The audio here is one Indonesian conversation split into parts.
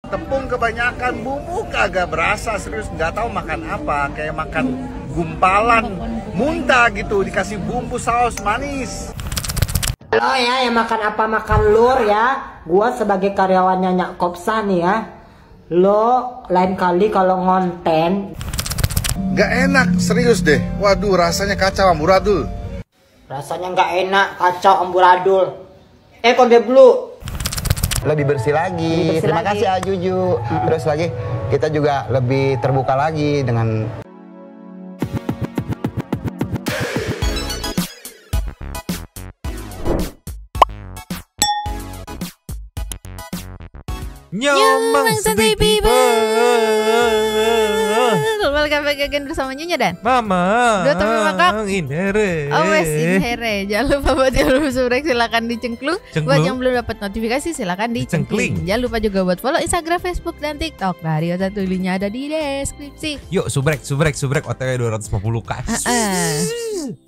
Tepung kebanyakan, bumbu kagak berasa, serius nggak tahu makan apa, kayak makan gumpalan muntah gitu, dikasih bumbu saus manis. Halo ya, yang makan apa makan lur ya. Gua sebagai karyawannya Nyak Kopsa nih ya. Lo lain kali kalau ngonten Nggak enak, serius deh. Waduh, rasanya kacau amburadul. rasanya nggak enak, kacau amburadul. Kode blue. Lebih bersih lagi. Terima kasih Ajuju. Terus lagi kita juga lebih terbuka lagi dengan Nyomong Santai People. Welcome back again bersama Nyonya dan Mama. Dua teman makak. Inhere. Always inhere. Jangan lupa buat yang belum subscribe silakan dicengklung. Buat yang belum dapat notifikasi silakan dicengkling. Jangan lupa juga buat follow Instagram, Facebook dan TikTok. Radio Satu linknya ada di deskripsi. Yuk subrek OTW 250k.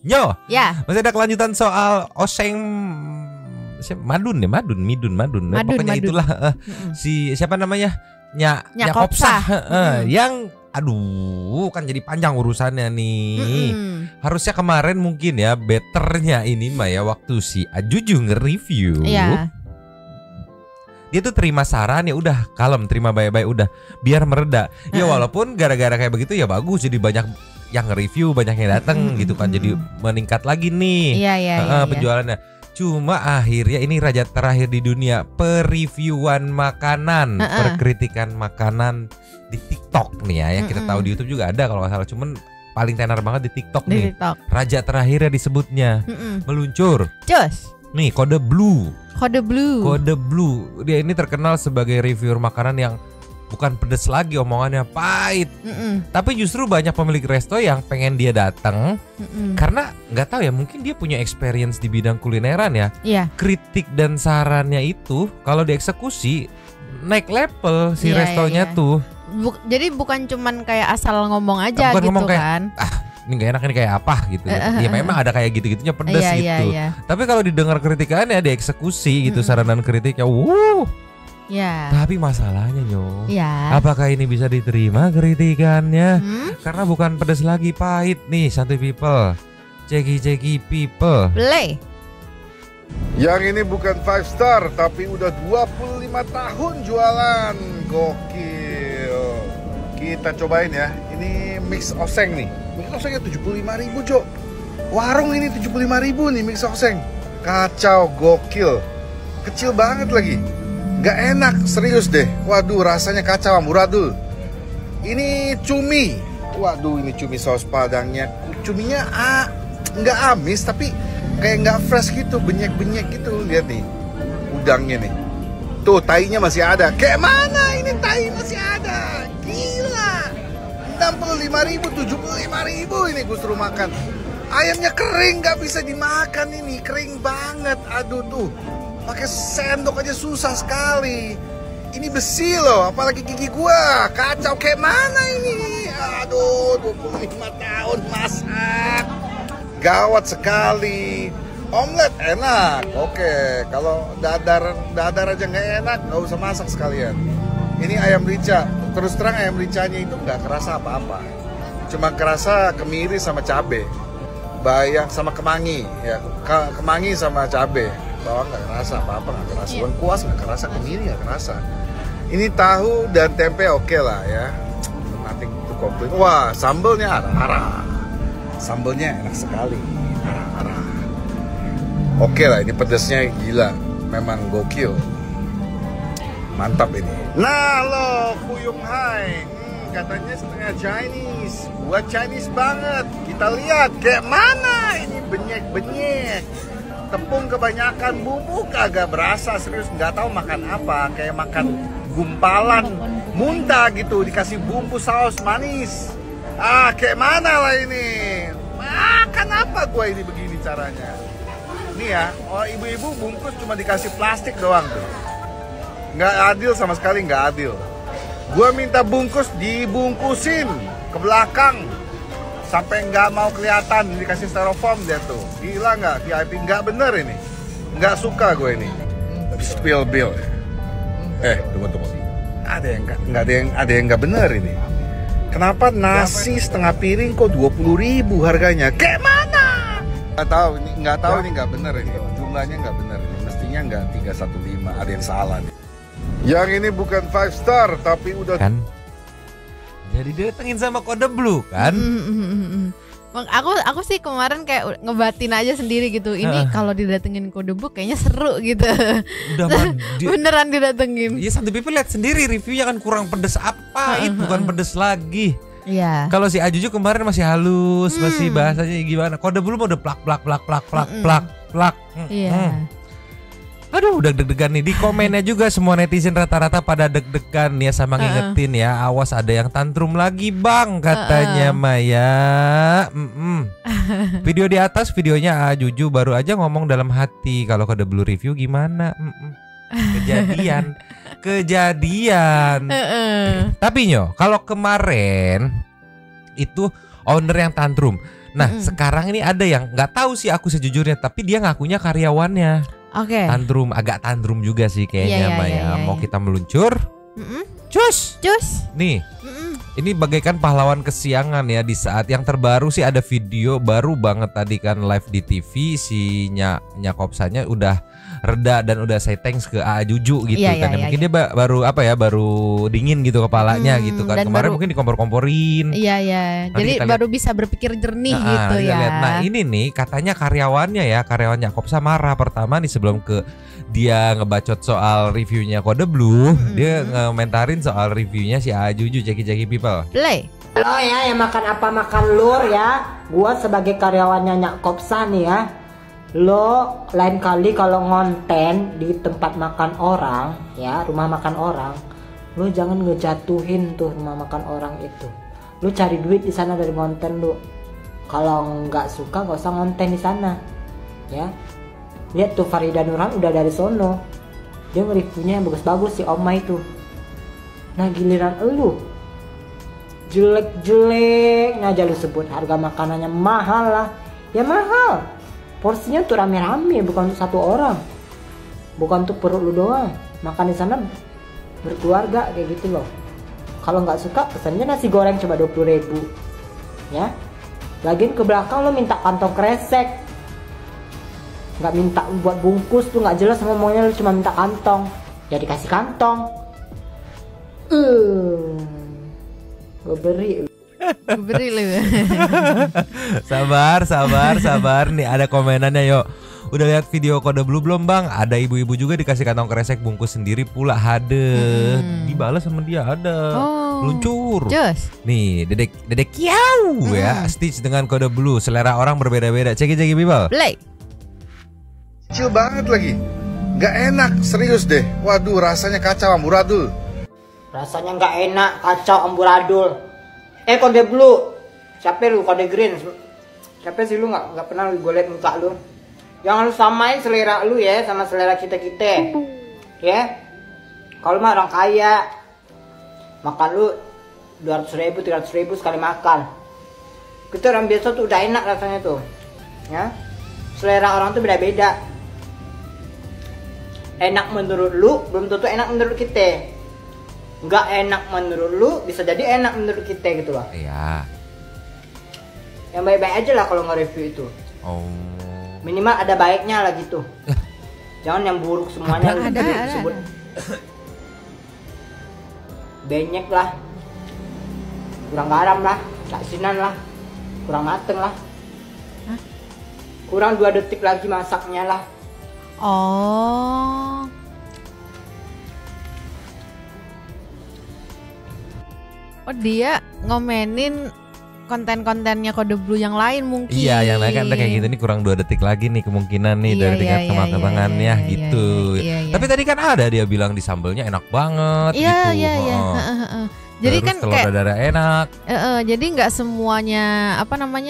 Nyo. Ya. Masih ada kelanjutan soal oseng Madun. Pokoknya itulah si siapa namanya? Nyak Kopsa. Yang aduh kan jadi panjang urusannya nih. Harusnya kemarin mungkin ya betternya ini mah ya waktu si Ajuju nge-review. Iya. Dia tuh terima saran ya udah kalem, terima baik-baik udah biar mereda. Ya walaupun gara-gara kayak begitu ya bagus jadi banyak yang nge-review, banyak yang datang gitu kan, jadi meningkat lagi nih. Iya. Penjualannya. Cuma akhirnya ini raja terakhir di dunia pereviewan makanan, perkritikan makanan di TikTok nih ya. Yang kita tahu di YouTube juga ada kalau nggak salah, cuman paling tenar banget di TikTok nih. Raja terakhirnya disebutnya meluncur. Cus. Nih kode blue. Kode blue. Dia ini terkenal sebagai reviewer makanan yang bukan pedes lagi, omongannya pahit. Tapi justru banyak pemilik resto yang pengen dia datang karena nggak tahu ya, mungkin dia punya experience di bidang kulineran ya. Iya. Kritik dan sarannya itu kalau dieksekusi naik level si restonya tuh. Jadi bukan cuman kayak asal ngomong aja bukan gitu ngomong kayak, kan. Ini gak enak, ini kayak apa gitu. Ya memang ada kayak gitu-gitunya pedes gitu. Tapi kalau didengar kritikannya dieksekusi gitu, saran dan kritiknya. Ya. Tapi masalahnya Nyo, ya. Apakah ini bisa diterima kritikannya? Karena bukan pedas lagi, pahit nih Santai People, ceki people. Play. Yang ini bukan 5 star, tapi udah 25 tahun jualan. Gokil. Kita cobain ya. Ini mix oseng nih. Mix osengnya 75.000 Jo. Warung ini 75.000 nih mix oseng. Kacau, gokil. Kecil banget lagi. Gak enak, serius deh. Waduh, rasanya kacau amburadul. Ini cumi. Waduh, ini cumi saus padangnya. Cuminya nggak amis, tapi kayak nggak fresh gitu, benyek-benyek gitu. Lihat nih, udangnya nih. Tuh, tainya masih ada. Kayak mana ini tai masih ada? Gila. 65.000, 75.000 ini gue suruh makan. Ayamnya kering, nggak bisa dimakan ini. Kering banget. Aduh tuh. Pakai sendok aja susah sekali. Ini besi loh, apalagi gigi gua. Kacau, kayak mana ini? Aduh, 25 tahun masak. Gawat sekali. Omelet enak. Oke, kalau dadar aja nggak enak, nggak usah masak sekalian. Ini ayam rica. Terus terang ayam ricanya itu nggak kerasa apa-apa. Cuma kerasa kemiri sama cabe. Bayang sama kemangi ya. Kemangi sama cabe. Bawang nggak kerasa apa-apa, nggak kerasa. Lengkuas nggak kerasa, kemiri nggak kerasa. Ini tahu dan tempe oke lah ya. Nothing to complain. Wah, sambelnya arah-arah. Sambelnya enak sekali. Arah-arah. Oke lah, ini pedesnya gila. Memang gokil. Mantap ini. Nah lo, Fuyung Hai. Katanya setengah Chinese. Buat Chinese banget. Kita lihat kayak mana ini benyek-benyek. Tepung kebanyakan, bumbu kagak berasa, serius nggak tahu makan apa, kayak makan gumpalan muntah gitu, dikasih bumbu saus manis. Kayak mana lah ini? Makan apa gua ini begini caranya? Ini ya, ibu-ibu bungkus cuma dikasih plastik doang tuh. Nggak adil sama sekali, nggak adil. Gua minta bungkus dibungkusin ke belakang. Sampai nggak mau kelihatan, dikasih styrofoam dia tuh. Gila nggak? VIP nggak bener ini. Nggak suka gue ini. Spill bill. Tunggu. ada yang nggak bener ini. Kenapa nasi setengah piring kok 20.000 harganya? Kayak mana? Nggak tahu ini nggak bener ini. Jumlahnya nggak bener. Mestinya nggak 315. Ada yang salah nih. Yang ini bukan 5 star tapi udah kan. Jadi didatengin sama Kode Blue kan? Aku sih kemarin kayak ngebatin aja sendiri gitu. Ini kalau didatengin Kode Blue kayaknya seru gitu. Udah beneran didatengin. Iya, Santu Pipi lihat sendiri reviewnya kan kurang pedes apa, itu bukan pedes lagi. Iya. Kalau si Ajuju kemarin masih halus, masih bahasanya gimana? Kode Blue udah plak. Iya. Aduh, udah deg-degan nih. Di komennya juga semua netizen rata-rata pada deg-degan ya, sama ngingetin ya, awas ada yang tantrum lagi bang katanya Maya. Video di atas videonya Ajuju baru aja ngomong dalam hati, kalau Kode Blue review gimana? Kejadian. Tapi Nyo, kalau kemarin itu owner yang tantrum. Nah sekarang ini ada yang nggak tahu sih aku sejujurnya, tapi dia ngakunya karyawannya. Oke. Agak tantrum juga sih kayaknya Maya. Mau kita meluncur? Cus. Nih. Ini bagaikan pahlawan kesiangan ya, di saat yang terbaru sih ada video baru banget tadi kan live di TV, si Nyakopsanya udah reda dan udah say thanks ke Ajuju gitu kan. Mungkin dia baru dingin gitu kepalanya gitu kan. Kemarin mungkin dikompor-komporin. Iya. Jadi baru bisa berpikir jernih gitu ya. Nah, ini nih katanya karyawannya Nyakopsa marah pertama nih sebelum dia ngebacot soal reviewnya Kode Blue, dia ngomentarin soal reviewnya si Ajuju. Jaki people. Play. Halo ya, yang makan apa makan lur ya. Gua sebagai karyawannya Nyakopsa nih ya. Lo lain kali kalau ngonten di tempat makan orang ya, rumah makan orang, lo jangan ngejatuhin tuh rumah makan orang itu. Lo cari duit di sana dari konten lo. Kalau nggak suka nggak usah ngonten di sana ya. Lihat tuh Farida Nurhan udah dari sono, dia nge-reviewnya yang bagus-bagus si Oma itu. Nah giliran elu jelek-jeleknya aja lu sebut harga makanannya mahal lah. Ya mahal, porsinya tuh rame-rame, bukan untuk satu orang, bukan untuk perut lu doang. Makan di sana berkeluarga kayak gitu loh. Kalau nggak suka pesannya nasi goreng coba 20.000 ya. Lagian ke belakang lo minta kantong kresek, nggak minta buat bungkus tuh, nggak jelas ngomongnya, lu cuma minta kantong ya dikasih kantong. Gue beri lu. Sabar nih, ada komenannya yuk. Udah lihat video Kode Blue belum bang? Ada ibu-ibu juga dikasih kantong kresek bungkus sendiri pula, dibalas sama dia ada. Luncur. Nih dedek kiau ya, stitch dengan Kode Blue. Selera orang berbeda-beda. Ceki people. Play. Kecil banget lagi, nggak enak, serius deh. Waduh, rasanya kacau amburadul. Rasanya nggak enak, kacau amburadul. Kode Blue, siapa lu? Kode Green, siapa sih lu? Nggak pernah gue liat muka lu. Jangan lu samain selera lu ya sama selera kita ya. Kalau mah orang kaya, makan lu 200.000, 300.000 sekali makan. Kita orang biasa tuh udah enak rasanya tuh ya. Selera orang tuh beda-beda. Enak menurut lu belum tentu enak menurut kita. Nggak enak menurut lu bisa jadi enak menurut kita gitu loh. Iya. Yang baik-baik aja lah kalau nge-review itu. Minimal ada baiknya lah gitu. Jangan yang buruk semuanya ada. disebut. Benyek lah, kurang garam lah, asinan lah, kurang mateng lah. Kurang 2 detik lagi masaknya lah. Dia ngomenin konten-kontennya Kode Blue yang lain mungkin. Iya, yang lain kan kayak gitu nih, kurang 2 detik lagi nih kemungkinan nih dari tingkat kematangannya gitu. Tapi tadi kan ada dia bilang di sambelnya enak banget gitu. Jadi terus kan telur kayak dadar enak. Jadi nggak semuanya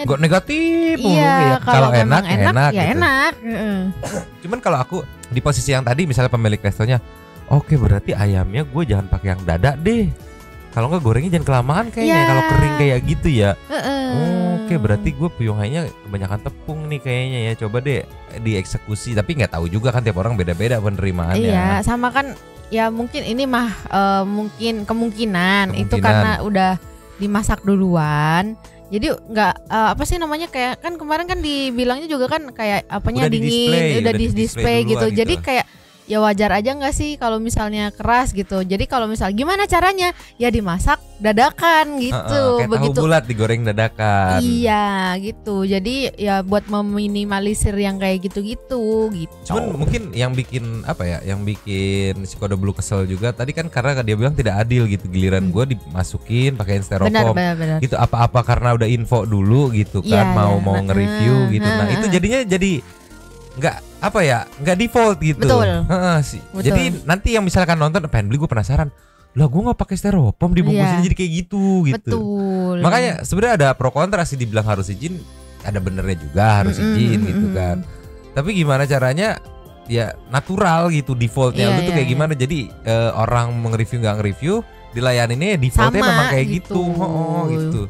Gak negatif. Iya, kalau enak ya gitu. enak. Cuman kalau aku di posisi yang tadi, misalnya pemilik restonya, oke berarti ayamnya gue jangan pakai yang dada deh. Kalau nggak gorengnya jangan kelamaan kayaknya. Kalau kering kayak gitu ya. Oke berarti gue puyuhannya kebanyakan tepung nih kayaknya ya. Coba deh dieksekusi. Tapi nggak tahu juga kan, tiap orang beda-beda penerimaannya. Iya, sama kan ya mungkin ini mah mungkin kemungkinan itu karena udah dimasak duluan. Jadi nggak apa sih namanya, kayak kan kemarin kan dibilangnya juga kan kayak apanya dingin, udah di display gitu. Jadi kayak ya wajar aja nggak sih kalau misalnya keras gitu. Jadi kalau misal gimana caranya, ya dimasak dadakan gitu. Kayak begitu. Tahu bulat digoreng dadakan. Iya gitu. Jadi ya buat meminimalisir yang kayak gitu-gitu gitu. Cuman mungkin yang bikin apa ya, yang bikin si Kode Blue kesel juga tadi kan karena dia bilang tidak adil gitu, giliran gue dimasukin pakai styrofoam gitu, apa-apa karena udah info dulu gitu kan, mau nge-review gitu. Nah itu jadinya jadi nggak apa ya, nggak default gitu. Betul. Jadi nanti yang misalkan nonton pengen beli, gue penasaran lah, gue nggak pakai styrofoam dibungkusin jadi kayak gitu. Betul. Makanya sebenarnya ada pro kontra sih, dibilang harus izin, ada benernya juga harus izin gitu kan. Tapi gimana caranya ya natural gitu defaultnya lu tuh kayak gimana. Jadi orang nge-review nggak nge-review, dilayaninnya defaultnya memang kayak gitu. Gitu.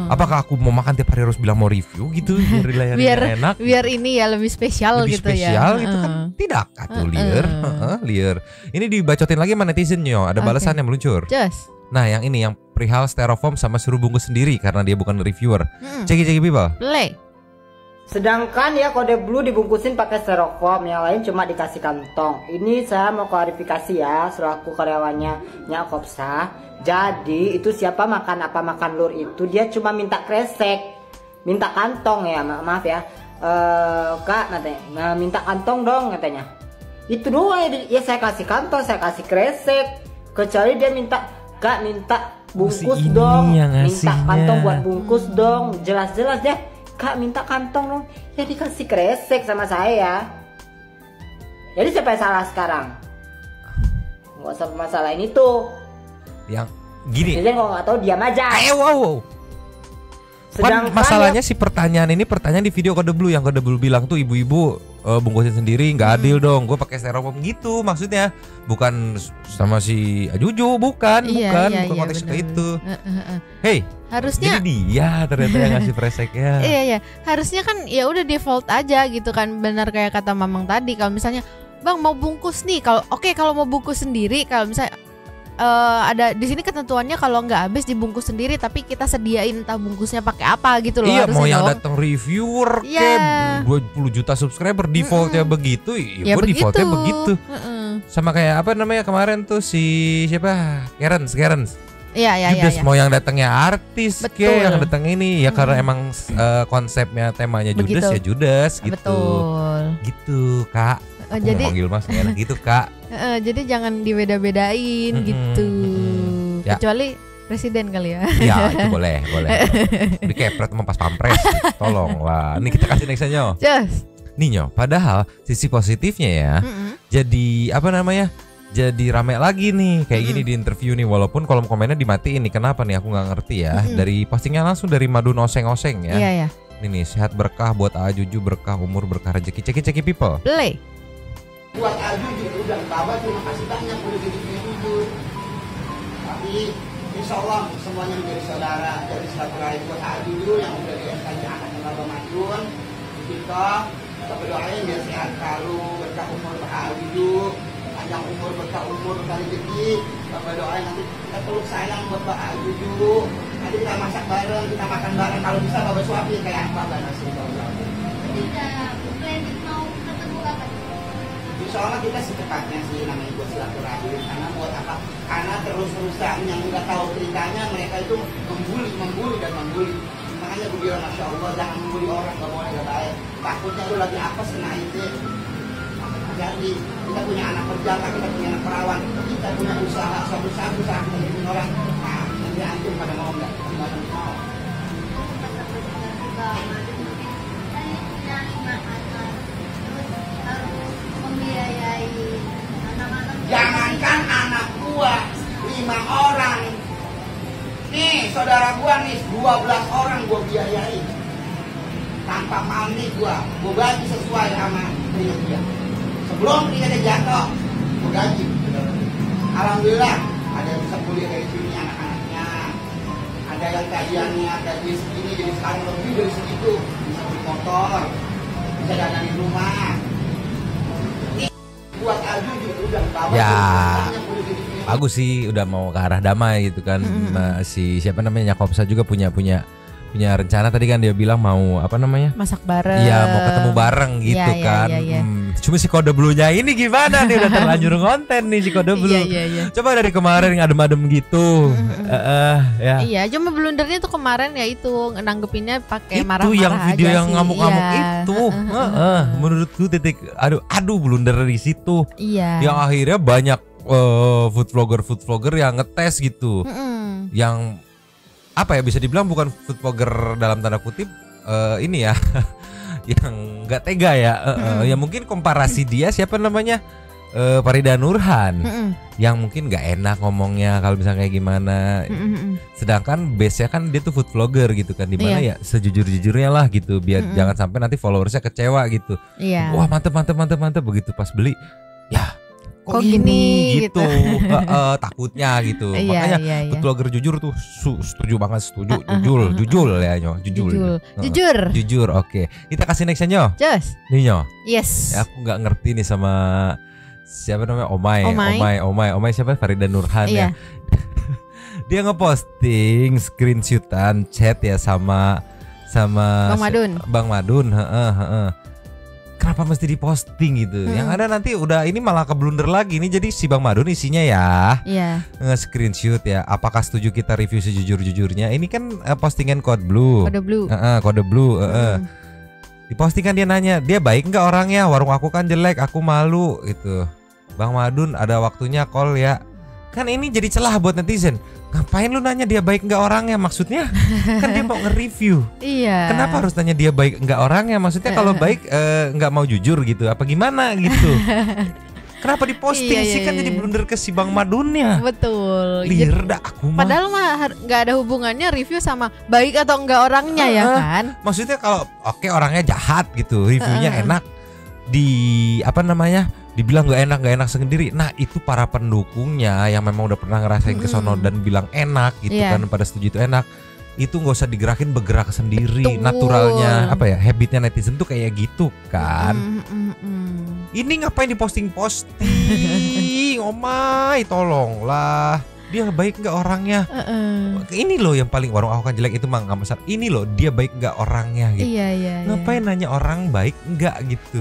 Apakah aku mau makan tiap hari harus bilang mau review gitu biar dilayaninnya enak? Biar ini ya lebih spesial lebih gitu spesial ya. Gitu kan tidak atuh liar. Liar. Ini dibacotin lagi sama netizennya, ada balasan yang meluncur. Just. Nah, yang ini yang perihal styrofoam sama suruh bungkus sendiri karena dia bukan reviewer. Ceki people. Play. Sedangkan ya Kode Blue dibungkusin pakai styrofoam, yang lain cuma dikasih kantong. Ini saya mau klarifikasi ya, selaku karyawannya Nyak Kopsa. Jadi itu siapa makan apa makan lur itu dia cuma minta kresek, minta kantong ya, maaf ya. Kak katanya, minta kantong dong katanya. Itu doang ya, saya kasih kantong, saya kasih kresek. Kecuali dia minta, Kak minta bungkus dong, minta kantong buat bungkus dong, jelas-jelas deh. Kak minta kantong dong, ya dikasih kresek sama saya. Jadi siapa yang salah sekarang? Gak usah permasalahan itu. Yang gini. Jadi kalau nggak tahu diam aja. Wow. Kan masalahnya si pertanyaan di video Kode Blue, yang Kode Blue bilang tuh ibu-ibu bungkusin sendiri nggak adil dong, gue pakai styrofoam gitu maksudnya, bukan sama si Ajuju, bukan konteks itu. Hey, harusnya jadi dia ternyata yang ngasih preseknya. Iya harusnya kan ya udah default aja gitu kan, benar kayak kata Mamang tadi. Kalau misalnya Bang mau bungkus nih, kalau mau bungkus sendiri, kalau misalnya ada di sini ketentuannya kalau nggak habis dibungkus sendiri, tapi kita sediain entah bungkusnya pakai apa gitu loh. Iya, mau yang datang reviewer kayak 20 juta subscriber defaultnya begitu, ya gue defaultnya begitu. Sama kayak apa namanya kemarin tuh si siapa, Kerens. Iya. Judas mau yang datangnya artis kayak yang datang ini ya karena emang konsepnya temanya Judas ya Judas gitu. Betul. Gitu Kak. Jadi manggil Mas enak gitu Kak. Jadi jangan dibeda-bedain gitu. Ya. Kecuali presiden kali ya. Iya itu boleh. Dikepret sama pas pampres. Tolong lah. Ini kita kasih nextnya. Just. Nih Nyo, padahal sisi positifnya ya. Jadi apa namanya? Jadi rame lagi nih kayak gini di interview nih, walaupun kolom komennya dimatiin nih. Kenapa nih aku nggak ngerti ya. Dari postingnya langsung dari Madun oseng-oseng ya. Iya. Ini nih sehat berkah buat Ajuju, berkah umur, berkah rezeki. Ceki people. Play. Buat Ajuju udah kabar, terima kasih banyak udah jadi jujur. Tapi insya Allah semuanya menjadi saudara, jadi silaturahim buat Ajuju yang udah diangkat anak Bapak Madun. Kita berdoain biar sehat selalu, berkah umur Ajuju, panjang umur, berkah rezeki. Bapak doain nanti kita peluk sayang buat Pak Ajuju. Nanti kita masak bareng, kita makan bareng. Kalau bisa Bapak suapin kayak apa nasi. Soalnya kita secepatnya sih namanya buat silaturahim, karena buat apa? Karena terus-terusan yang nggak tahu ceritanya mereka itu membuli. Makanya gue bilang Masya Allah jangan membuli orang, gak boleh, gak baik. Takutnya lu lagi apa kena itu. Jadi kita punya anak perjaka, kita punya anak perawan, kita punya usaha, suatu usaha kita punya orang. Nah, nanti antum pada mau nggak? Jangankan anak gua 5 orang. Nih saudara gua nih 12 orang gua biayain. Tanpa pamit gua bagi sesuai sama dia. Sebelum dia jatuh, gua gaji. Alhamdulillah ada yang bisa kuliah dari sini anak-anaknya. Ada yang kajiannya gaji segini jadi sekarang lebih dari segitu. Bisa beli motor, bisa dana di rumah. Buat Ajuju udah ya bagus sih, udah mau ke arah damai gitu kan. Si siapa namanya Kopsa juga punya rencana tadi kan, dia bilang mau apa namanya, masak bareng. Iya, mau ketemu bareng gitu kan. Cuma si Kode Blue-nya ini gimana nih, udah terlanjur konten nih si Kode Blue. Coba dari kemarin adem-adem gitu. Ya. Iya, cuma blundernya tuh kemarin ya itu nanggepinnya pakai itu marah-marah yang video aja yang sih. ngamuk-ngamuk itu. Menurutku titik aduh blunder di situ. Iya. Yang akhirnya banyak food vlogger yang ngetes gitu. Yang apa ya, bisa dibilang bukan food vlogger dalam tanda kutip ini ya yang nggak tega ya. Ya mungkin komparasi dia siapa namanya Farida Nurhan yang mungkin nggak enak ngomongnya kalau misalnya kayak gimana. Sedangkan base-nya kan dia tuh food vlogger gitu kan, dimana ya sejujur-jujurnya lah gitu, biar jangan sampai nanti followersnya kecewa gitu. Wah mantep begitu pas beli ya kok gini gitu. Takutnya gitu. Makanya food vlogger jujur tuh setuju banget, jujur ya Nyo, jujur. Oke. Kita kasih nextnya Nyo. Just. Nih Nyo. Yes. Ya, aku nggak ngerti nih sama siapa namanya Omai siapa, Farida Nurhan ya. Dia ngeposting screenshotan chat ya sama Bang Madun. Kenapa mesti diposting gitu? Yang ada nanti udah ini malah keblunder lagi nih. Jadi si Bang Madun isinya ya nge-screenshot ya. Apakah setuju kita review sejujur-jujurnya? Ini kan postingan Kode Blue. Kode Blue. Dipostingkan, dia nanya, dia baik nggak orangnya? Warung aku kan jelek, aku malu gitu. Bang Madun ada waktunya call ya. Kan ini jadi celah buat netizen. Ngapain lu nanya dia baik nggak orangnya? Maksudnya kan dia mau nge-review. Iya. Kenapa harus tanya dia baik nggak orangnya? Maksudnya kalau baik nggak mau jujur gitu? Apa gimana gitu? Kenapa diposting sih? Kan jadi blunder ke si Bang Madunnya. Betul. Liar dah aku mah. Padahal mah nggak ada hubungannya review sama baik atau enggak orangnya ya kan? Maksudnya kalau oke orangnya jahat gitu, reviewnya enak, di apa namanya? Dibilang nggak enak sendiri. Nah itu para pendukungnya yang memang udah pernah ngerasain kesono dan bilang enak gitu kan, pada setuju itu enak. Itu nggak usah digerakin, bergerak sendiri. Betul. Naturalnya apa ya, habitnya netizen tuh kayak gitu kan. Ini ngapain diposting? Omai tolonglah. Dia baik nggak orangnya? Ini loh yang paling, warung aku kan jelek itu mah nggak masalah. Ini loh dia baik nggak orangnya gitu. Ngapain nanya orang baik nggak gitu?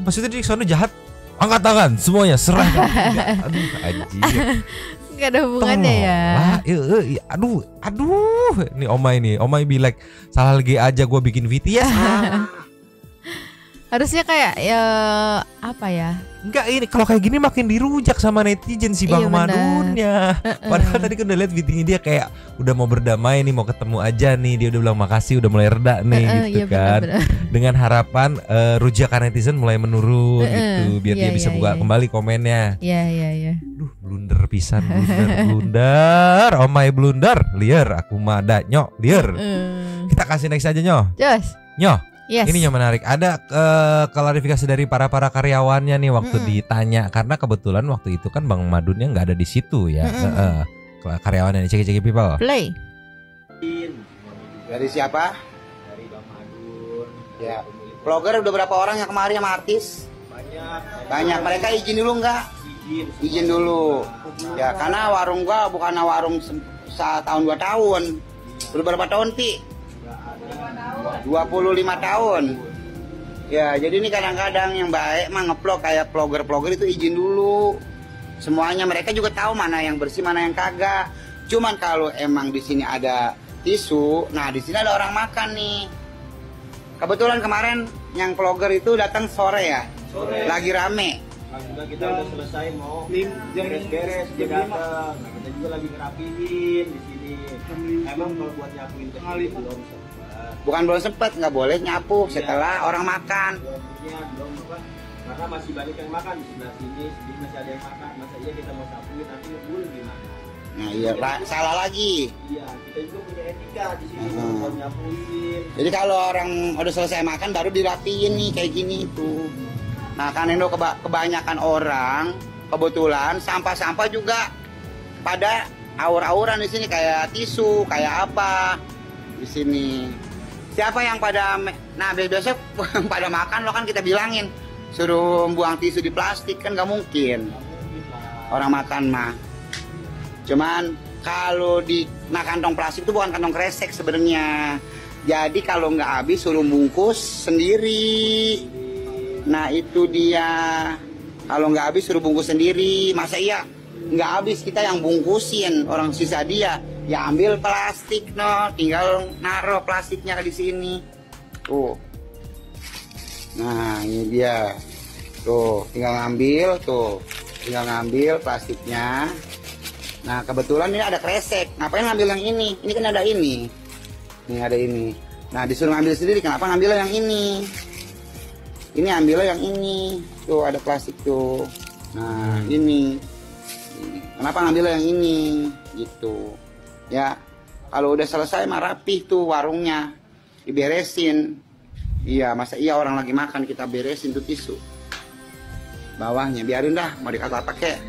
Maksudnya di sono jahat, angkat tangan semuanya, serahkan. Aduh anjir. Gak ada hubungannya ya. Aduh. Ini Omai be like, salah lagi aja gue bikin VTS. Harusnya kayak ya apa ya? Enggak, ini kalau kayak gini makin dirujak sama netizen si Bang Madunnya. Padahal tadi kan udah lihat videonya dia kayak udah mau berdamai nih, mau ketemu aja nih. Dia udah bilang makasih, udah mulai reda nih gitu kan. Bener. Dengan harapan rujakan netizen mulai menurun gitu, biar dia bisa buka kembali komennya. Iya. Duh, blunder pisan, blunder. Omai blunder, liar aku mah ada Nyo, liar. Kita kasih next aja Nyo. Nyo. Yes. Ini yang menarik. Ada klarifikasi dari para karyawannya nih waktu ditanya, karena kebetulan waktu itu kan Bang Madunnya nggak ada di situ ya. Karyawannya nih, cek people. Play. Dari siapa? Dari Bang Madun. Ya. Vlogger udah berapa orang yang kemarin sama artis? Banyak. Mereka izin dulu nggak? Izin dulu. Ya, karena warung gua bukan warung setahun 2 tahun. Udah berapa tahun Pi? 25 tahun. Ya, jadi ini kadang-kadang yang baik mah nge-vlog kayak vlogger itu izin dulu. Semuanya mereka juga tahu mana yang bersih, mana yang kagak. Cuman kalau emang di sini ada tisu, nah di sini ada orang makan nih. Kebetulan kemarin yang vlogger itu datang sore ya. Lagi rame. Sudah kita udah selesai mau beres-beres, dia datang. Kita juga lagi ngerapiin di sini. Emang kalau buat nyapuin ke sini belum sempat. Bukan belum sempat, nggak boleh nyapu setelah orang makan. Belum apa? Karena masih banyak yang makan di sebelah sini masih ada yang makan. Masa iya kita mau sapuin nanti dulu gimana? Nah iya, salah lagi. Iya, kita juga punya etika di sini mau nyapuin. Jadi kalau orang udah selesai makan baru dirapiin nih kayak gini tuh. Nah kan Indo kebanyakan orang kebetulan sampah-sampah juga pada aur-auran di sini kayak tisu, kayak apa di sini. Siapa yang pada, nah biasa pada makan lo kan kita bilangin suruh buang tisu di plastik kan nggak mungkin. Orang makan mah. Cuman kalau di kantong plastik itu bukan kantong kresek sebenarnya. Jadi kalau nggak habis suruh bungkus sendiri. Nah itu dia. Kalau nggak habis suruh bungkus sendiri. Masa iya nggak habis kita yang bungkusin, orang sisa dia. Ya ambil plastik tinggal naruh plastiknya di sini. Tuh. Nah ini dia. Tuh tinggal ngambil plastiknya. Nah kebetulan ini ada kresek. Ngapain ngambil yang ini? Ini kan ada ini. Ini ada ini. Nah disuruh ngambil sendiri. Kenapa ngambil yang ini? Ini ambil yang ini. Tuh ada plastik tuh. Nah ini. Kenapa ngambil yang ini? Gitu. Ya kalau udah selesai mah rapih tuh warungnya. Diberesin. Iya masa iya orang lagi makan kita beresin tuh tisu. Bawahnya biarin dah mau dikata pakai.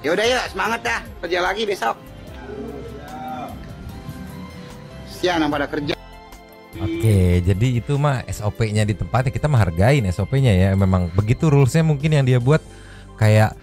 Ya udah ya semangat dah kerja lagi besok. Siang pada kerja. Oke, jadi itu mah SOP-nya di tempatnya, kita menghargain SOP-nya ya. Memang begitu rulesnya mungkin yang dia buat kayak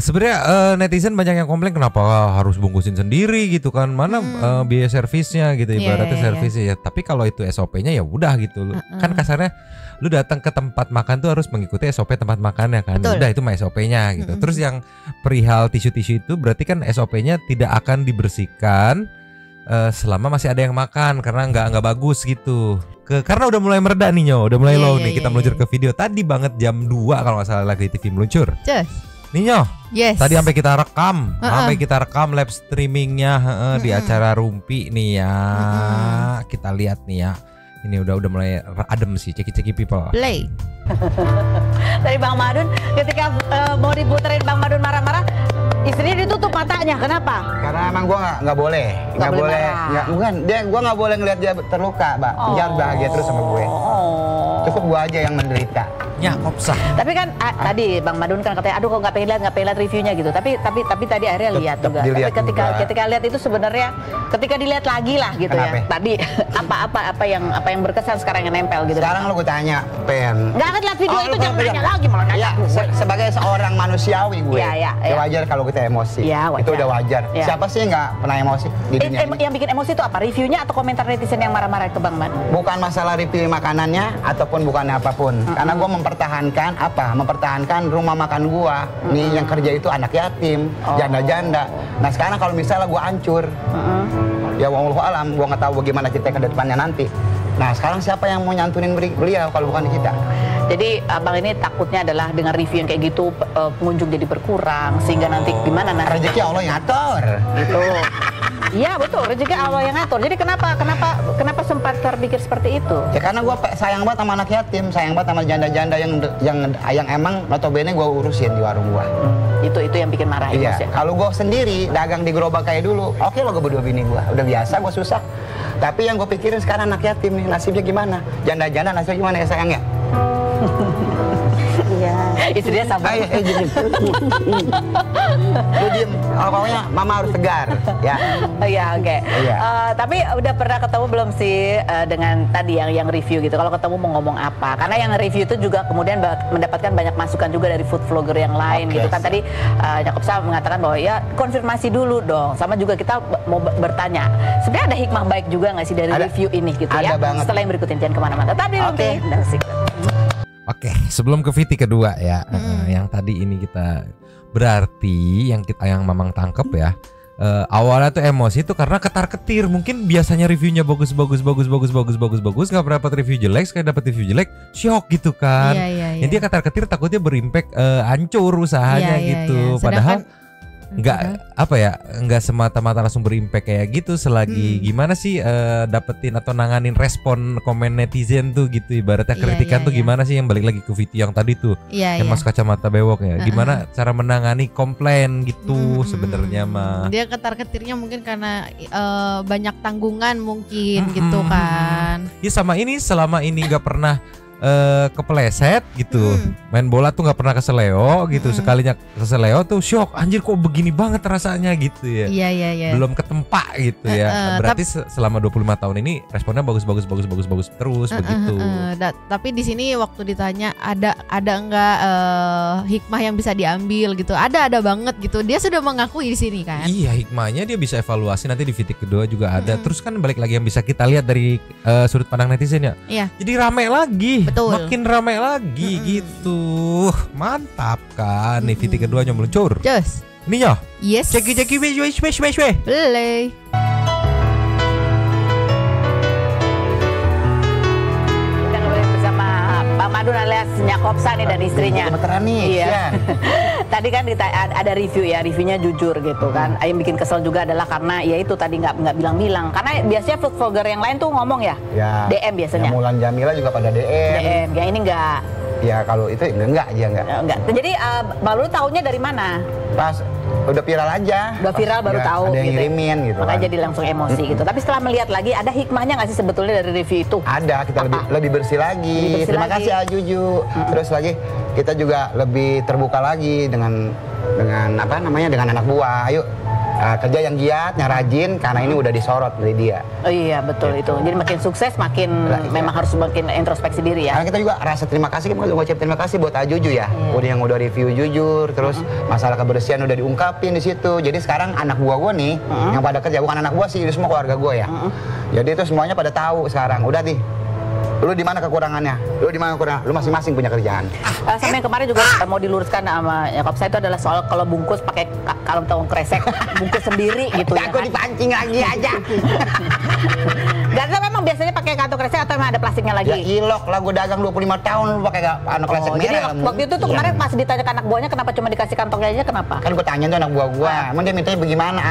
sebenarnya netizen banyak yang komplain kenapa harus bungkusin sendiri gitu kan, mana biaya servisnya gitu ibaratnya servisnya ya. Tapi kalau itu SOP-nya ya udah gitu kan kasarnya lu datang ke tempat makan tuh harus mengikuti SOP tempat makannya kan. Betul. Udah itu mah SOP-nya gitu. Terus yang perihal tisu-tisu itu berarti kan SOP-nya tidak akan dibersihkan selama masih ada yang makan karena nggak bagus gitu. Karena udah mulai mereda nih udah mulai low nih. Kita meluncur ke video tadi banget jam 2 kalau nggak salah lagi TV meluncur. Ninyo, tadi sampai kita rekam live streamingnya di acara Rumpi nih ya. Kita lihat nih ya. Ini udah mulai adem sih, ceki people. Play. Dari Bang Madun, ketika mau diputerin Bang Madun marah-marah, istrinya ditutup matanya. Kenapa? Karena emang gua nggak boleh, gua nggak boleh ngeliat dia terluka, Mbak. Dia harus bahagia terus sama gue. Cukup gua aja yang menderita. Ya, kopsah. Tapi kan tadi Bang Madun kan katanya, aduh kok nggak pengen lihat reviewnya gitu. Tapi tadi akhirnya lihat juga. Tapi ketika lihat itu sebenarnya, ketika dilihat lagi lah gitu. Kenapa? Ya. Tadi apa yang berkesan sekarang yang nempel gitu. Sekarang lo gue tanya, Pen. Nggak akan lihat video itu jangan nanya lagi malah nanya. Sebagai seorang manusiawi gue, ya wajar kalau kita emosi. Ya, itu udah wajar. Ya. Siapa sih nggak pernah emosi di dunia ini? Yang bikin emosi itu apa? Reviewnya atau komentar netizen yang marah-marah ke Bang Madun? Bukan masalah review makanannya ataupun bukannya apapun. Karena gue mempertahankan rumah makan gua. Nih yang kerja itu anak yatim, janda-janda. Nah sekarang kalau misalnya gua hancur, ya wallahu alam, gua nggak tahu bagaimana cerita ke depannya nanti. Nah sekarang siapa yang mau nyantunin beliau kalau bukan kita? Jadi abang ini takutnya adalah dengan review yang kayak gitu pengunjung jadi berkurang sehingga nanti gimana nanti? Rezeki Allah yang ngatur. Gitu. Iya betul, rezeki Allah yang ngatur. Jadi kenapa sempat terpikir seperti itu? Ya karena gue sayang banget sama anak yatim, sayang banget sama janda-janda yang emang notabene gue urusin di warung gue. Itu yang bikin marah. Iya. Ya? Kalau gue sendiri dagang di gerobak kayak dulu, oke lo gue berdua bini gue, udah biasa gue susah. Tapi yang gue pikirin sekarang anak yatim nih, nasibnya gimana? Janda-janda nasibnya gimana ya sayang ya? Iya. Istrinya sabar. Lu diem. Pokoknya mama harus tegar, ya. Iya, oke. Iya. Tapi udah pernah ketemu belum sih dengan tadi yang review gitu? Kalau ketemu mau ngomong apa? Karena yang review itu juga kemudian mendapatkan banyak masukan juga dari food vlogger yang lain gitu kan. Tadi Jakobsa mengatakan bahwa ya konfirmasi dulu dong. Sama juga kita mau bertanya. Sebenarnya ada hikmah baik juga nggak sih dari review ini gitu ya? Banget. Setelah yang berikutnya jangan kemana-mana. Tetap di Rumpi. Oke, sebelum ke VT kedua ya, yang tadi ini kita berarti yang Mamang tangkep ya, awalnya tuh emosi itu karena ketar-ketir. Mungkin biasanya reviewnya bagus, nggak pernah dapat review jelek, sekali dapat review jelek, shock gitu kan. Yang dia ketar-ketir takutnya berimpact hancur usahanya gitu. Padahal nggak semata-mata langsung berimpact kayak gitu. Selagi gimana sih dapetin atau nanganin respon komen netizen tuh gitu, ibaratnya kritikan tuh gimana sih, yang balik lagi ke video yang tadi tuh yang mas kacamata bewok ya, gimana cara menangani komplain gitu. Sebenarnya mah dia ketar-ketirnya mungkin karena banyak tanggungan mungkin gitu kan. Ya selama ini nggak pernah kepeleset gitu. Main bola tuh nggak pernah keseleo gitu. Sekalinya keseleo tuh shock, anjir kok begini banget rasanya gitu ya. Iya. Belum ketempa gitu ya. Berarti selama 25 tahun ini responnya bagus terus begitu. Tapi di sini waktu ditanya ada enggak hikmah yang bisa diambil gitu. Ada banget gitu. Dia sudah mengakui di sini kan. Iya, hikmahnya dia bisa evaluasi nanti di VT kedua juga ada. Terus kan balik lagi yang bisa kita lihat dari sudut pandang netizen ya. Iya. Jadi rame lagi. Betul. Makin ramai lagi gitu. Mantap kan nih VT keduanya meluncur. Just. Nih ya. Yes. Ceki weh. Boleh. Kita ngobrol bersama Bang Madun alias Nyak Kopsa nih dan istrinya. Gemeteran nih. Iya. Tadi kan ada review ya, reviewnya jujur gitu kan. Yang bikin kesel juga adalah karena ya itu tadi nggak bilang-bilang. Karena biasanya food vlogger yang lain tuh ngomong ya. DM biasanya. Ya, Mulan Jamila juga pada DM. Yang ini enggak. Ya kalau itu enggak. Enggak. Jadi baru tahunya dari mana? Pas udah viral aja. Udah viral baru tahu. Ada yang gitu. ngirimin gitu. Makanya kan. jadi langsung emosi gitu. Tapi setelah melihat lagi, ada hikmahnya nggak sih sebetulnya dari review itu? Ada, kita lebih bersih lagi. Terima kasih Ajuju. Terus lagi kita juga lebih terbuka lagi dengan apa namanya, dengan anak buah. Ayo kerja yang giat, yang rajin, karena ini udah disorot dari dia. Oh iya betul itu. Jadi makin sukses makin memang harus makin introspeksi diri ya. Karena kita juga rasa terima kasih, kita ngucap terima kasih buat Ajuju ya. Udah review jujur, terus masalah kebersihan udah diungkapin di situ. Jadi sekarang anak buah gue nih yang pada kerja, bukan anak buah sih, itu semua keluarga gue ya. Jadi itu semuanya pada tahu sekarang. Udah nih. Lu di mana kekurangannya? Lu masing-masing punya kerjaan. Sama yang kemarin juga mau diluruskan sama Yakob saya itu adalah soal kalau bungkus pakai kalung tawon kresek, bungkus sendiri gitu ya. Aku dipancing lagi aja. Dan itu memang biasanya pakai kantong kresek atau memang ada plastiknya lagi? Ya ilok lah, gue dagang 25 tahun lu pakai kantong kresek merah. Jadi waktu itu tuh kemarin pas ditanya ke anak buahnya kenapa cuma dikasih kantongnya aja, kenapa? Kan gue tanya tuh anak buah gue, emang dia mintanya bagaimana?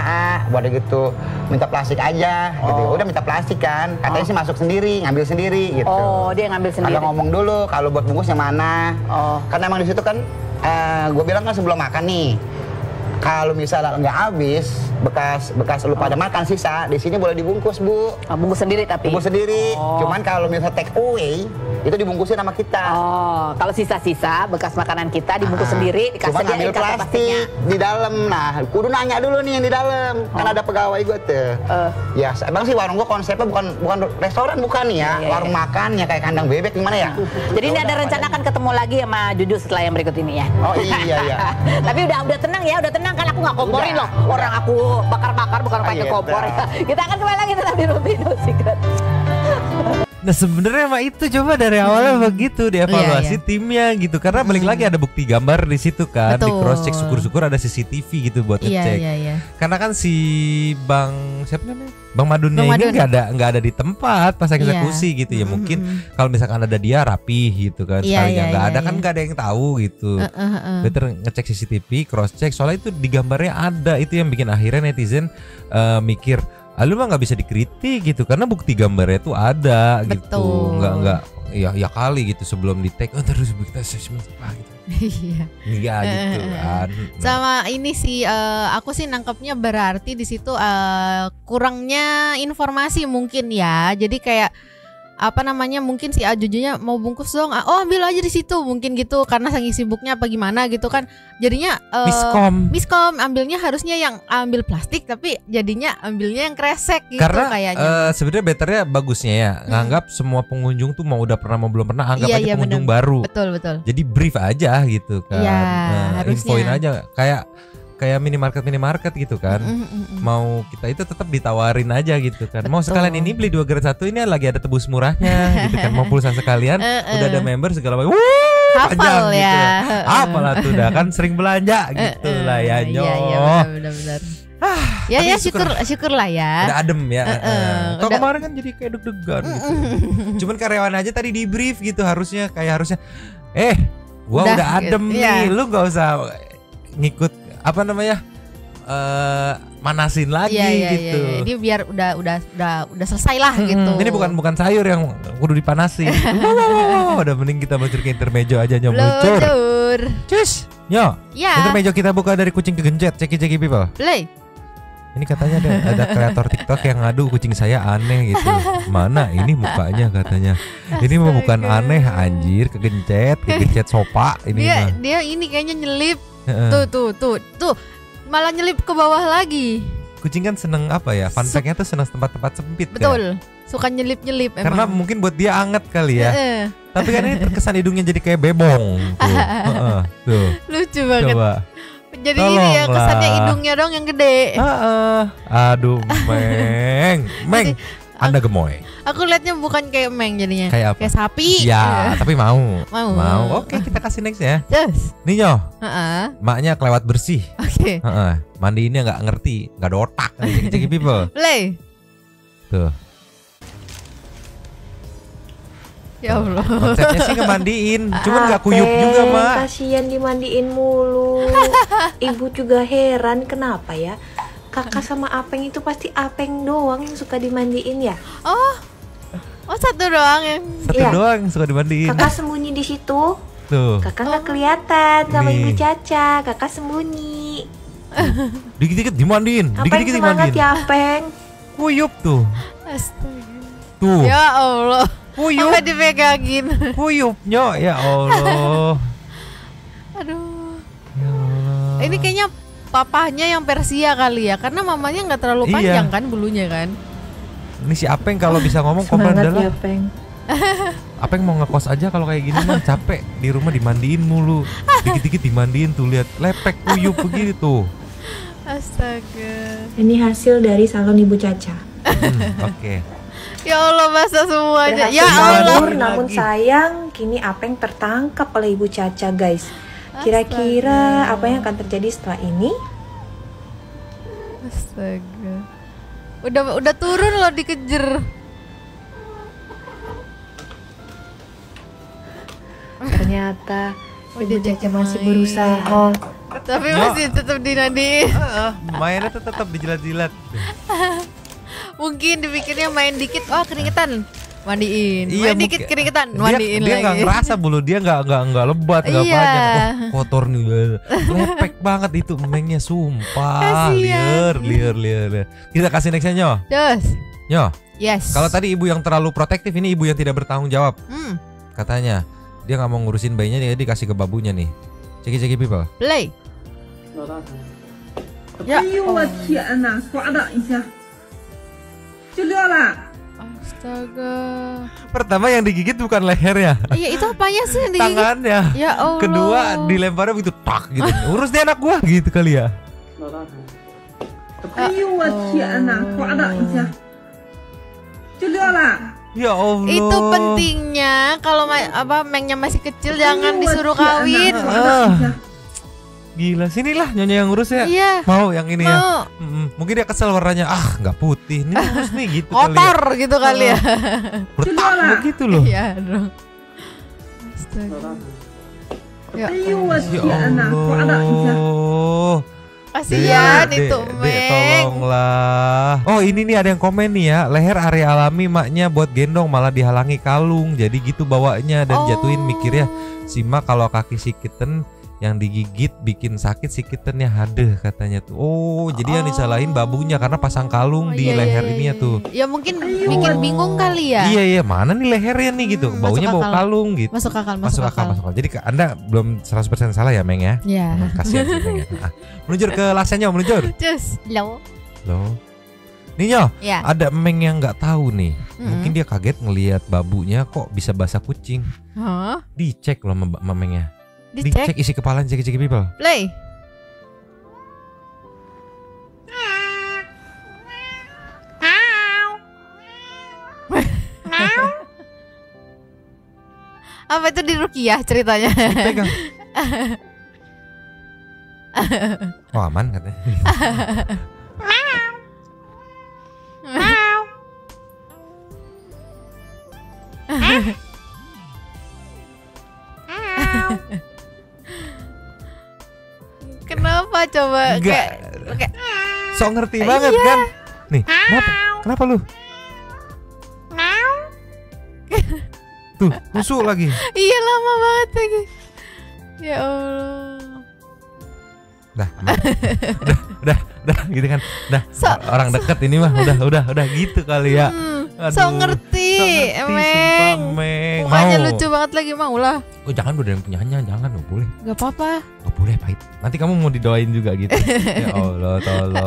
Buat gitu, minta plastik aja gitu. Udah minta plastik kan, katanya sih masuk sendiri, ngambil sendiri gitu. Oh, dia ngambil sendiri. Agak ngomong dulu kalau buat bungkus yang mana. Karena emang di situ kan gue bilang kan sebelum makan nih, kalau misalnya nggak habis bekas lu pada makan sisa di sini boleh dibungkus Bu. Bungkus sendiri tapi. Bungkus sendiri. Cuman kalau misalnya take away itu dibungkusin sama kita. Kalau sisa-sisa bekas makanan kita dibungkus sendiri, dikasih cuman ambil plastik di dalam. Nah, kudu nanya dulu nih yang di dalam. Kan ada pegawai gue tuh. Ya, emang sih warung gue konsepnya bukan restoran bukan ya. Warung makan ya kayak kandang bebek gimana ya. Jadi ini ada rencana kan ketemu lagi sama Juju setelah yang berikut ini ya. Oh iya. Tapi udah tenang ya, udah tenang kan aku nggak komporin loh. Orang aku bakar-bakar bukan pakai kompor. Kita akan kembali lagi tetap di Rutino Secret. Nah sebenarnya mah itu coba dari awalnya begitu dievaluasi timnya gitu, karena balik lagi ada bukti gambar di situ kan. Di cross check, syukur-syukur ada CCTV gitu buat ngecek. Karena kan si siapa namanya Bang Madunnya ini nggak ada di tempat pas eksekusi gitu ya. Mungkin kalau misalkan ada dia rapi gitu kan, sekalinya nggak ada kan nggak ada yang tahu gitu. Better ngecek CCTV, cross check, soalnya itu di gambarnya ada. Itu yang bikin akhirnya netizen mikir, lu mah nggak bisa dikritik gitu karena bukti gambarnya tuh ada. Betul. Gitu, nggak ya kali gitu sebelum di tag terus kita assessment gitu. Iya gitu kan. Sama ini sih aku sih nangkepnya berarti di situ kurangnya informasi mungkin ya. Jadi kayak apa namanya, mungkin si Ajujunya mau bungkus dong, ambil aja di situ mungkin gitu, karena saking sibuknya apa gimana gitu kan, jadinya miskom ambilnya harusnya yang ambil plastik tapi jadinya ambilnya yang kresek gitu. Karena kayaknya sebenarnya betternya bagusnya ya nganggap semua pengunjung tuh mau udah pernah mau belum pernah anggap aja pengunjung baru. Betul. Jadi brief aja gitu kan. Infoin aja kayak minimarket gitu kan. Mau kita itu tetap ditawarin aja gitu kan. Mau sekalian ini beli 2 grade 1 ini lagi ada tebus murahnya gitu kan. Mau pulsa sekalian udah ada member segala macam. Hafal ya. Gitu. Apalah tuh udah kan sering belanja gitu lah ya Nyo. Iya benar. Ya syukur lah ya. Udah adem ya. Kalau kemarin kan jadi kayak deg-degan gitu. Cuman karyawan aja tadi di brief gitu harusnya gua udah adem nih, lu nggak usah ngikut apa namanya manasin lagi gitu. Ini biar udah selesai lah gitu. Ini bukan sayur yang kudu dipanasin. Udah mending kita meluncur ke intermejo aja Nyo. Meluncur. Cus Nyo. Intermejo kita buka dari kucing ke gencet. Ceki people. Play. Ini katanya ada kreator TikTok yang ngadu kucing saya aneh gitu. Mana ini mukanya katanya. Ini mah bukan aneh anjir, kegencet sopa ini mah. Dia ini kayaknya nyelip. Tuh. Malah nyelip ke bawah lagi. Kucing kan seneng apa ya? Fun fact-nya tuh seneng tempat-tempat sempit. Betul. Suka nyelip-nyelip emang. Karena mungkin buat dia anget kali ya. Tapi kan ini terkesan hidungnya jadi kayak bebong. Tuh. Lucu banget. Coba. Jadi ini ya kesannya hidungnya dong yang gede. Aduh, Meng. Anda gemoy. Aku liatnya bukan kayak Meng jadinya. Kayak apa? Kayak sapi. Ya, tapi mau. Mau. Oke, kita kasih next ya. Yes. Ninyo. Maknya kelewat bersih. Oke. Mandiinnya nggak ngerti, nggak ada otak. Ceki people. Play. Tuh. Ya Allah. Konsepnya sih ngemandiin, cuman nggak kuyup juga, Mak. Kasihan dimandiin mulu. Ibu juga heran kenapa ya? Kakak sama Apeng itu pasti Apeng doang yang suka dimandiin ya? Oh, satu doang yang. Satu doang yang suka dimandiin. Kakak sembunyi di situ. Tuh. Kakak nggak kelihatan sama Ibu Caca. Kakak sembunyi. Dikit-dikit dimandiin, dikit-dikit dimandiin. Ya Apeng. Kuyup tuh. Astaga. Tuh. Ya Allah. Kuyup. Sampai dipegangin. Kuyupnya ya Allah. Aduh. Ya Allah. Ini kayaknya papahnya yang Persia kali ya, karena mamanya nggak terlalu panjang kan bulunya kan. Ini si Apeng kalau bisa ngomong komen Semangat adalah ya Apeng. Apeng mau ngekos aja kalau kayak gini mah capek di rumah dimandiin mulu. Dikit-dikit dimandiin tuh, lihat lepek kuyup begitu. Astaga. Ini hasil dari salon Ibu Caca. Oke. Ya Allah, basah semuanya. Berhasil Ya Allah. kabur, namun sayang kini Apeng tertangkap oleh Ibu Caca, guys. Kira-kira apa yang akan terjadi setelah ini? Astaga. Udah turun loh, dikejar. Ternyata Ibu Caca masih berusaha. Tapi masih tetap dinadiin. Mainnya tuh tetap dijilat-jilat. Mungkin dipikirnya main dikit, oh keringetan, mandiin. Iya, main dikit keringetan, mandiin dia lagi. nggak ngerasa bulu dia nggak lebat, nggak Iya. banyak. Oh, kotor nih, lepek banget itu emengnya, sumpah. Kasian. Liar. Kita kasih nextnya Nyo. Yes. Nyo. Yes. Kalau tadi ibu yang terlalu protektif, ini ibu yang tidak bertanggung jawab. Katanya dia nggak mau ngurusin bayinya, dia dikasih ke babunya nih. Ceki people. Play. Ya. 哎呦我天哪，唰的一下就撂了。 Astaga. Pertama yang digigit bukan lehernya. Iya, itu apanya sih yang digigit? Tangannya. Ya Allah. Kedua dilemparnya begitu tak gitu. Urus dia anak gua gitu kali ya. 哎呦我天哪，唰的一下就撂了。 Ya Allah. Itu pentingnya kalau mengnya masih kecil jangan disuruh kawin. Gila, sinilah Nyonya yang ngurus ya. Iya. Mau yang ini Mau. ya. Mungkin dia kesel warnanya, nggak putih. Ini bagus nih gitu Kotor kali ya. gitu kali ya. Bertak begitu loh. Iya dong. Astaga. Ya 哎呦我 Ya 天哪，唰的一下。 Allah. kasihan Dek, itu Dek, Meng. tolonglah. Oh ini nih ada yang komen nih ya. Leher area alami maknya buat gendong malah dihalangi kalung. Jadi gitu bawanya dan jatuhin mikirnya si mak kalau kaki si kitten yang digigit bikin sakit si kittennya hadeh katanya tuh. Oh jadi yang disalahin babunya karena pasang kalung di leher ini ya tuh. Ya mungkin bikin bingung kali ya. Iya mana nih lehernya nih gitu. Baunya bau kalung gitu. Masuk akal. Jadi Anda belum 100% salah ya Meng ya. Iya. Kasihan sih Meng ya. Meluncur ke lasnya meluncur. Cus. Loh. Nih Nyo, Ya. ada Meng yang nggak tahu nih. Mungkin dia kaget ngelihat babunya kok bisa basah kucing. Hah? Dicek loh sama Mengnya. Dicek isi kepalanya, cek people. Play. Apa itu di Rukiah ceritanya? Pegang. Oh aman katanya. Kenapa coba? Kayak So ngerti banget kan? Nih, kenapa lu? Tuh, musuh lagi. Iya lama banget lagi. Ya Allah. Udah, udah gitu kan. Nah, orang deket ini mah udah gitu kali ya. So ngerti, sumpah, Meng. Mukanya lucu banget lagi, mau lah. Oh jangan udah yang punyanya, jangan, gak boleh. Gak apa-apa. Gak boleh, pahit. Nanti kamu mau didoain juga gitu. Ya Allah, tolong.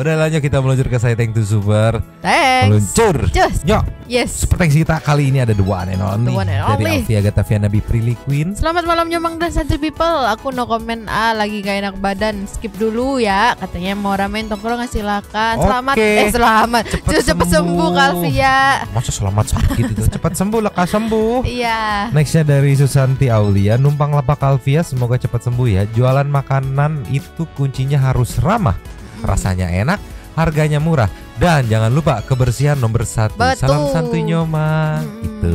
Udah lanjut, kita meluncur ke Saya Thank to Super. Thanks. Meluncur. Just. Yo. Yes. Super thanks kita kali ini ada the one and only. Dari Alfia Gataviana Biprilly Queen. Selamat malam Nyomang dan Santri People. Aku no comment lagi gak enak badan. Skip dulu ya. Katanya mau ramein tongkrong, silakan. Selamat. Selamat. Cepet sembuh Alfia. Masa selamat sakit itu? Cepat sembuh, lekas sembuh. Iya. Nextnya dari Susanti Aulia, numpang lapak Alfia, semoga cepat sembuh ya. Jualan makanan itu kuncinya harus ramah, rasanya enak, harganya murah, dan jangan lupa kebersihan nomor 1. Betul. Salam santuy Nyomang. Itu.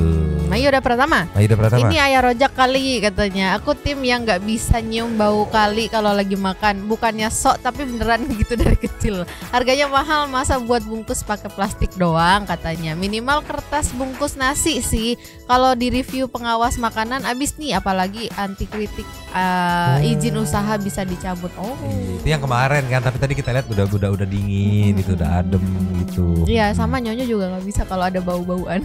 Mayuda Pratama. Ini Ayah Rojak kali katanya. Aku tim yang nggak bisa nyium bau kali kalau lagi makan. Bukannya sok tapi beneran gitu dari kecil. Harganya mahal, masa buat bungkus pakai plastik doang katanya. Minimal kertas bungkus nasi sih. Kalau di review pengawas makanan abis nih, apalagi anti kritik izin usaha bisa dicabut. Oh. Itu yang kemarin kan, tapi tadi kita lihat udah dingin, itu udah adem gitu. Iya, sama Nyonya juga nggak bisa kalau ada bau-bauan.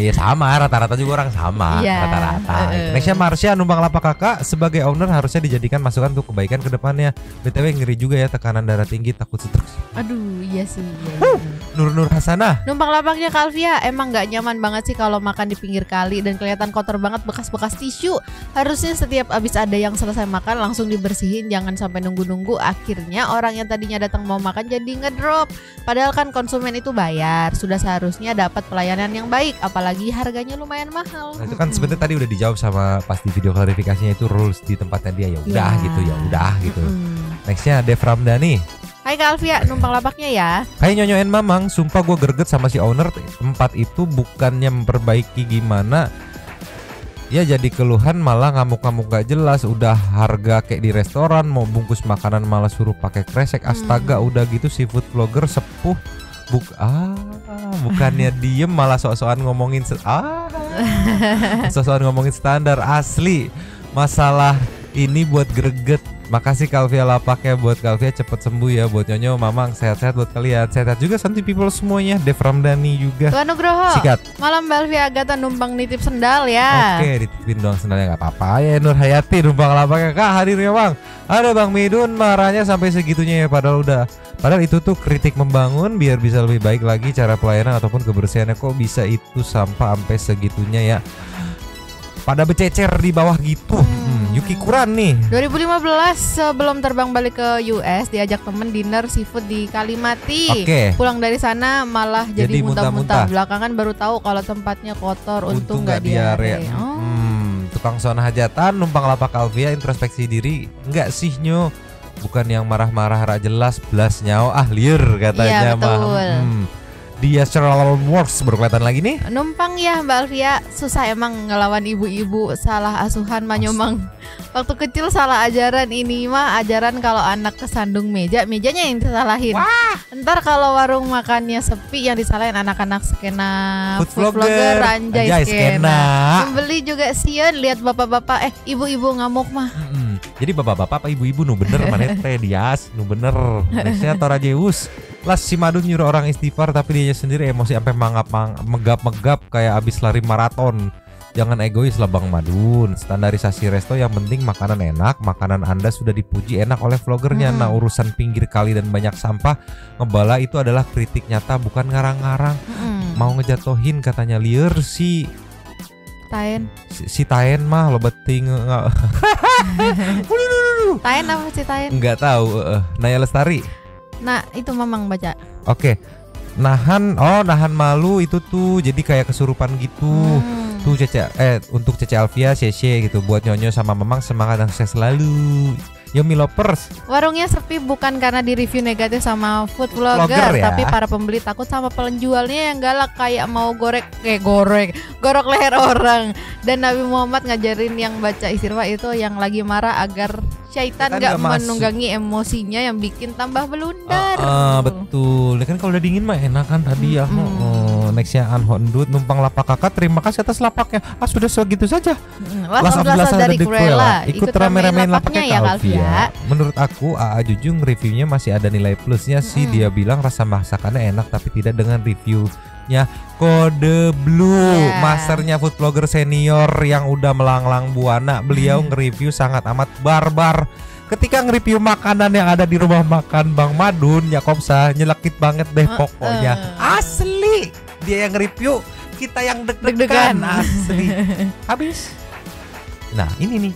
Iya sama, rata-rata juga orang sama, rata-rata. Nextnya Marsha, numpang lapak kakak, sebagai owner harusnya dijadikan masukan untuk kebaikan ke depannya. BTW ngeri juga ya, tekanan darah tinggi, takut stroke. Aduh, iya sih. Iya. Nur Hasanah, numpang lapaknya Kalvia, emang nggak nyaman banget sih kalau makan di pinggir kali dan kelihatan kotor banget bekas-bekas tisu. Harusnya setiap abis ada yang selesai makan langsung dibersihin, jangan sampai nunggu-nunggu. Akhirnya orang yang tadinya datang mau makan jadi ngedrop. Padahal kan konsumen itu bayar, sudah seharusnya dapat pelayanan yang baik, apalagi harganya lumayan mahal. Nah, itu kan sebenarnya tadi udah dijawab sama pas di video klarifikasinya, itu rules di tempatnya dia, ya udah gitu, ya udah gitu. Nextnya Dev Ramdhani. Hai Kak Alfia, numpang lapaknya ya. Hai Nyonyoin Mamang, sumpah gue greget sama si owner tempat itu, bukannya memperbaiki gimana ya jadi keluhan, malah ngamuk-ngamuk gak jelas. Udah harga kayak di restoran, mau bungkus makanan malah suruh pakai kresek. Astaga, udah gitu si food vlogger sepuh bukannya diem malah sok-sokan ngomongin sok-sokan ngomongin standar. Asli masalah ini buat greget. Makasih Kalvia lapaknya, buat Kalvia cepet sembuh ya. Buat Nyonyo Mamang sehat-sehat buat kalian. Sehat juga Santi People semuanya. Dev Ramdhani juga. Tuan Nugroho, sikat. Malam Mbak Alfia Agatha numpang nitip sendal ya. Oke, ditipin doang sendalnya, gak apa-apa ya. Nur Hayati numpang lapaknya. Kak hadir ya Bang. Ada Bang Midun marahnya sampai segitunya ya. Padahal itu tuh kritik membangun biar bisa lebih baik lagi cara pelayanan ataupun kebersihannya. Kok bisa itu sampah sampai segitunya ya. Pada bececer di bawah gitu. Yuki Kuran nih 2015 sebelum terbang balik ke US, diajak temen dinner seafood di Kalimati. Pulang dari sana malah jadi muntah-muntah. Belakangan baru tahu kalau tempatnya kotor. Untung gak diare. Tukang sauna hajatan, numpang lapak Alfia, introspeksi diri. Enggak sih Nyo, bukan yang marah-marah rak jelas, blas nyawa liur katanya. Iya betul. Dia Sherlock Works berkelihatan lagi nih. Numpang ya Mbak Alfia, susah emang ngelawan ibu-ibu salah asuhan Manyomang. Waktu kecil salah ajaran, ini mah ajaran kalau anak kesandung mejanya yang disalahin. Wah. Ntar kalau warung makannya sepi yang disalahin anak-anak skena food vlogger anjay skena. Pembeli juga sian lihat bapak-bapak ibu-ibu ngamuk mah. Jadi bapak-bapak apa ibu-ibu nu bener mana teh Dias nu bener. Nextnya Torajeus. Las si Madun nyuruh orang istighfar tapi dia sendiri emosi sampai megap-megap kayak abis lari maraton. Jangan egois lah Bang Madun. Standarisasi resto yang penting makanan enak, makanan Anda sudah dipuji enak oleh vlogernya. Nah urusan pinggir kali dan banyak sampah ngebala itu adalah kritik nyata bukan ngarang-ngarang. Mau ngejatohin katanya liur si Taen. Si Taen mah lo beting. Taen apa si Taen? Enggak tahu. Naya Lestari. Nah itu Mamang baca. Oke. Nahan malu itu tuh jadi kayak kesurupan gitu. Tuh untuk Cece Alfia, Cece gitu. Buat Nyonyo sama Mamang semangat dan sukses selalu. Yo Milovers. Warungnya sepi bukan karena di review negatif sama food vlogger ya? Tapi para pembeli takut sama penjualnya yang galak kayak mau gorok leher orang. Dan Nabi Muhammad ngajarin yang baca istighfar itu yang lagi marah agar Syaitan Kan nggak nggak masuk. menunggangi emosinya yang bikin tambah belundar. Betul. Ya kan kalau udah dingin mah enak kan tadi ya. Nextnya Anhondut numpang lapak kakak. Terima kasih atas lapaknya. Sudah segitu saja. Last of dari Cruella. Ikut rame-ramein lapaknya ya Alvia. Menurut aku AA Jujung reviewnya masih ada nilai plusnya sih. Dia bilang rasa masakannya enak tapi tidak dengan reviewnya Kode Blue, masternya food blogger senior yang udah melanglang buana. Beliau nge-review sangat amat barbar. Ketika nge-review makanan yang ada di rumah makan Bang Madun, Yakobsa, nyelekit banget deh pokoknya. Asli, dia yang nge-review, kita yang deg-degan. Asli. Habis. Nah, ini nih.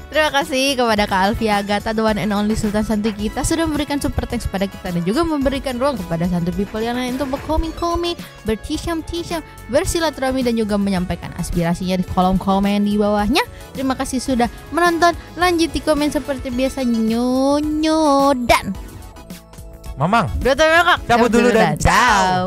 Terima kasih kepada Kak Alvia Agatha, the one and only Sultan Santuy kita, sudah memberikan super thanks pada kita dan juga memberikan ruang kepada santuy people yang lain untuk berkoming-koming, bertisyam, bersilaturahmi dan juga menyampaikan aspirasinya di kolom komen di bawahnya. Terima kasih sudah menonton. Lanjut di komen seperti biasa, Nyonyo dan Mamang. Bro, cabut dulu dan ciao.